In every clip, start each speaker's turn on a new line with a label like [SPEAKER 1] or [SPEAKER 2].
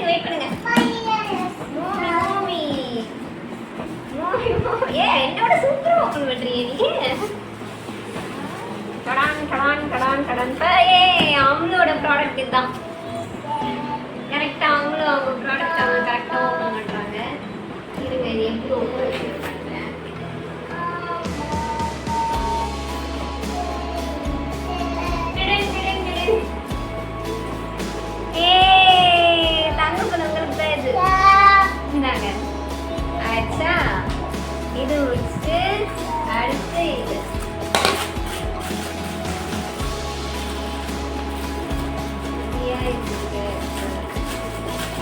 [SPEAKER 1] Wait பண்ணுங்க. Mommy என்னோட சூப்பரா ஓபன் பண்றீங்க நீங்க. கடான் அவங்களோட ப்ராடக்ட் இதுதான். கரெக்டா அவங்களும் அவங்க ப்ராடக்ட் அவங்க கரெக்டா ஓபன் பண்றாங்க. இருங்க இது எப்படி ஓபன் பண்றேன். தங்க பழங்களுக்கு தான் இது. இந்தாங்க. ஆச்சா இது வச்சு அடுத்து இது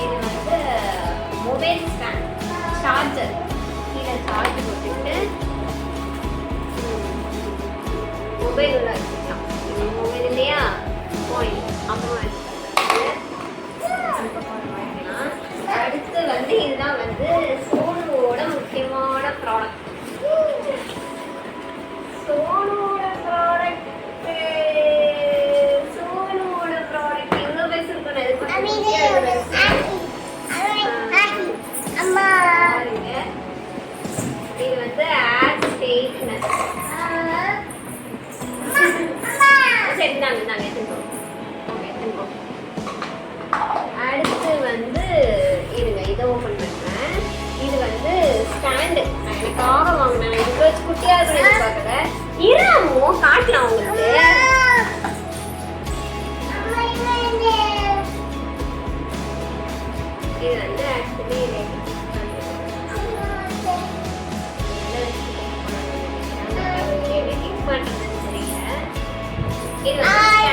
[SPEAKER 1] இது வந்து மொபைல் ஸ்டாண்ட் சார்ஜர். கீழே சார்ஜ் போட்டுட்டு மொபைல் உள்ள வச்சுக்கலாம். மொபைல் இல்லையா போய் அப்புறமா வச்சுக்கலாம். அடுத்து வந்து இதுதான் வந்து சோனுவோட முக்கியமான ப்ராடக்ட். சோனுவோட ப்ராடக்ட் எவ்வளோ பேச இருக்கணும். இது வந்து ஆட் ஸ்டேட்னர். சரி நாங்கள் எடுத்துக்கோம். ஓகே எடுத்துக்கோம். அடுத்து வந்து இருங்க இதை ஓப்பன் பண்ணுறேன். இது வந்து ஸ்டாண்டு. நான் எனக்காக வாங்கினேன். இவ்வளோ குட்டியாக இருக்குன்னு பார்க்கல. இராமோ காட்டலாம் உங்களுக்கு. இது வந்து ஆக்சுவலி இது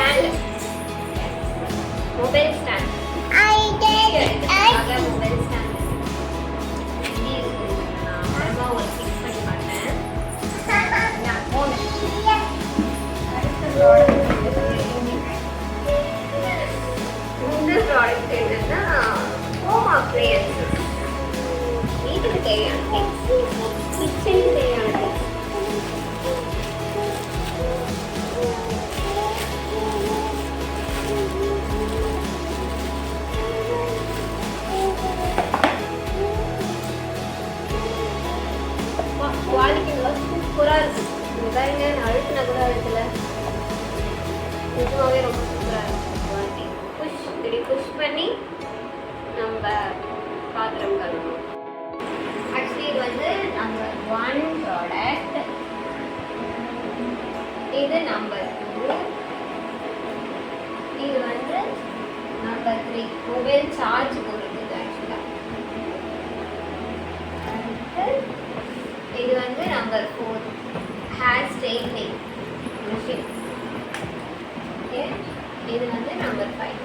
[SPEAKER 1] stand. Mobile stand. Mobile stand நான் ஒரு ஃபிக்ஸ் பண்ணி பார்த்தேன். இந்த ப்ராடக்ட் என்னன்னா ஹோம் அப்ளையன்சஸ். வீட்டுக்கு தேவையான திங்ஸ், கிச்சனுக்கு தேவையான திங்ஸ். குவாலிட்டி சூப்பராக இருக்கு. இது பாருங்க அழுத்தினா கூட அழுத்தல. நிஜமாவே ரொம்ப சூப்பராக இருக்கு குவாலிட்டி. புஷ் பண்ணி நம்ம பாத்திரம் கழுவணும். ஆக்சுவலி இது வந்து நம்பர் 1 ப்ராடக்ட். இது நம்பர் 2. இது வந்து நம்பர் 3 மொபைல் சார்ஜ் போடுறதுக்கு. ஆக்சுவலாக இது வந்து number 4 hair straightening machine. Okay இது வந்து நம்பர் 5.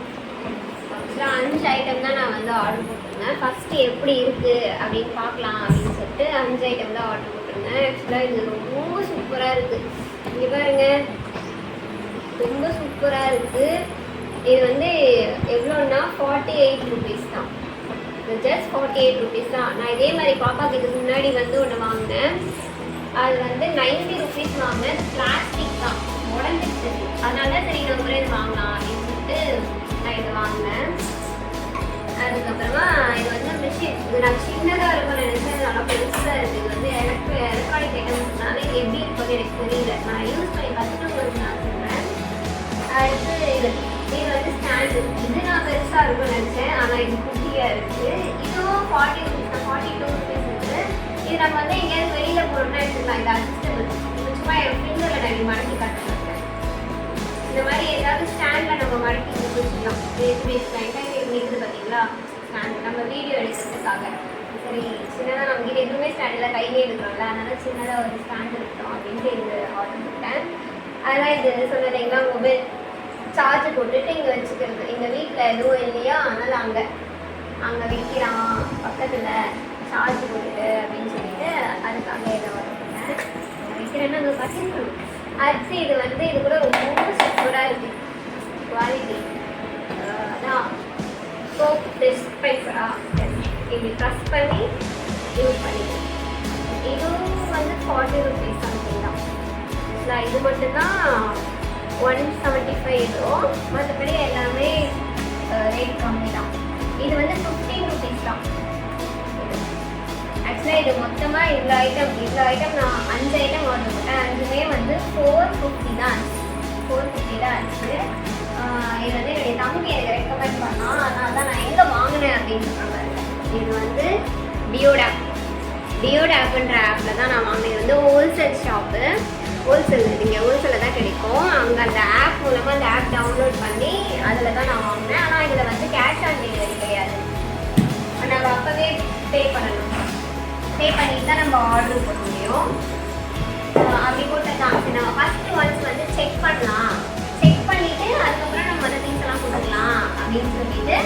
[SPEAKER 1] ஆக்சுவலாக 5 ஐட்டம் தான் நான் வந்து ஆர்டர் போட்டிருந்தேன். ஃபஸ்ட்டு எப்படி இருக்குது அப்படின்னு பார்க்கலாம் அப்படின்னு சொல்லிட்டு 5 ஐட்டம் தான் ஆர்டர் போட்டிருந்தேன். ஆக்சுவலாக இது ரொம்ப சூப்பராக இருக்குது. இங்கே பாருங்க ரொம்ப சூப்பராக இருக்குது. இது வந்து எவ்வளோன்னா 48 ருபீஸ் தான். ஜஸ்ட் 48 ருபீஸ் தான். நான் இதே மாதிரி பாப்பாக்கு இதுக்கு முன்னாடி வந்து ஒன்று வாங்கினேன். அது வந்து 90 ருபீஸ் வாங்கினேன். பிளாஸ்டிக் தான், உடஞ்சிச்சு. அதனால சரி நம்ம இது வாங்கலாம் அப்படின்னு சொல்லிட்டு நான் இதை வாங்கினேன். அதுக்கப்புறமா இது வந்து மிஷின். இது நான் சின்னதாக இருக்கும்னு நினைச்சேன். நல்லா பெருசாக இருக்குது. இது வந்து எலக்ட்ரானிக் ஐட்டம்ஸ்னால இது எப்படி இருக்குன்னு எனக்கு தெரியல. நான் யூஸ் பண்ணி பார்த்துட்டு உங்களுக்கு நான் சொல்கிறேன். அடுத்து இது வந்து ஸ்டாண்டு. இது நான் பெருசாக இருக்கும்னு நினச்சேன். ஆனால் இது குட்டியாக இருக்குது. இதுவும் 40 ருபீஸ் தான். 42 ருபீஸ் இருக்குது. இது நம்ம வந்து எங்கேயாவது வெளியில் போகிறோம்னா எடுத்துக்கலாம். இது அட்ஜஸ்டபிள். சும்மா என் ஃபிங்கரில் நான் இது மடக்கி காட்டுறேன். இந்த மாதிரி ஏதாவது ஸ்டாண்டில் நம்ம மடக்கி வச்சுக்கலாம். இருக்குது பார்த்தீங்களா ஸ்டாண்ட். நம்ம வீடியோ எடுக்கிறதுக்காக சரி சின்னதாக நம்ம கிட்ட எதுவுமே ஸ்டாண்டில் கையிலே எடுக்கிறோம்ல, அதனால சின்னதாக ஒரு ஸ்டாண்ட் எடுத்தோம் அப்படின்ட்டு இது ஆர்டர் போட்டேன். அதெல்லாம் இது சொன்னீங்களா மொபைல் சார்ஜ் போட்டுட்டு இங்கே வச்சுக்கிறது. எங்கள் வீட்டில் எதுவும் இல்லையா, அதனால் அங்கே வைக்கிறான் பக்கத்தில் சார்ஜ் போட்டுட்டு அப்படின்னு சொல்லிட்டு அதுக்காக இதை வரேன் வைக்கிறேன்னு அங்கே பார்த்துக்கணும். அடுத்து இது வந்து இது கூட ரொம்ப சூப்பராக இருக்குது குவாலிட்டி. அதான் சோப் டிஸ்பென்சரா இப்படி ப்ரெஸ் பண்ணி யூஸ் பண்ணிடுவோம். இதுவும் வந்து 40 ருபீஸ் சம்திங் தான். இது மட்டும்தான் 175 ஏதோ. மற்றபடி எல்லாமே ரேட் கம்மி தான். இது வந்து 15 ருபீஸ் தான். ஆக்சுவலாக இது மொத்தமாக இவ்வளோ ஐட்டம் நான் 5 ஐட்டம் ஆர்டர் போட்டேன். 5மே வந்து 450 தான். 450 தான் ஆச்சு. இது வந்து என்னுடைய தம்பி எனக்கு ரெக்கமெண்ட் பண்ணான். அதனால தான் நான் எங்கே வாங்கினேன் அப்படின்னு சொன்னாங்க. இது வந்து டியோடாப்ன்ற ஆப்பில் தான் நான் வாங்கினேன். இது வந்து ஹோல்சேல் ஷாப்பு. இங்கே ஹோல்சேலில் தான் கிடைக்கும். அங்கே அந்த ஆப் மூலமாக அந்த ஆப் டவுன்லோட் பண்ணி அதில் தான் நான் வாங்கினேன். ஆனால் இதில் வந்து கேஷ் ஆன் டெலிவரி கிடையாது. நம்ம அப்போவே பே பண்ணணும். பே பண்ணிட்டு தான் நம்ம ஆர்டர் போட முடியும். அப்படி போட்டு தான் நம்ம ஃபஸ்ட்டு ஒன்ஸ் வந்து செக் பண்ணலாம். செக் பண்ணிவிட்டு அதுக்கப்புறம் நம்ம அந்த திங்ஸ் எல்லாம் கொடுக்கலாம் அப்படின்னு சொல்லிட்டு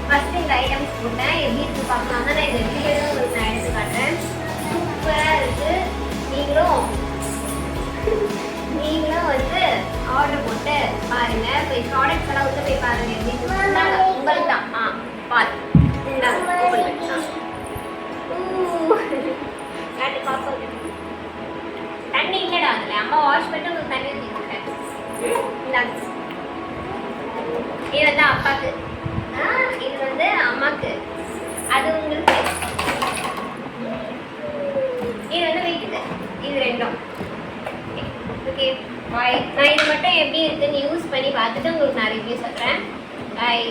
[SPEAKER 1] ஃபஸ்ட்டு இந்த ஐட்டம்ஸ் போட்டேன். எப்படி இருக்குது பார்க்கலாம் தான் நான் இந்த வீடியோ உங்களுக்கு நான் எடுத்து காட்டுறேன். சூப்பராக இருக்குது. நீங்களும் வந்து ஆர்டர் போட்டு பாருங்கள். போய் ப்ராடக்ட்ஸ் எல்லாம் உள்ள போய் பாருங்கள். எப்படி உங்களுக்கு தான் பாருங்க. தண்ணி இல்லடா அதுல அம்மா வாஷ் பண்ணிட்டு உங்களுக்கு தண்ணி ஊற்றிட்டேன். இது வந்து அப்பாக்கு, இது வந்து அம்மாக்கு, அது உங்களுக்கு, இது வந்து வீட்டுக்கு. இது ரெண்டும் ஓகே. பாய். நான் இது மட்டும் எப்படி இருக்குன்னு யூஸ் பண்ணி பார்த்துட்டு உங்களுக்கு நான் ரிவ்யூ சொல்கிறேன். பாய்.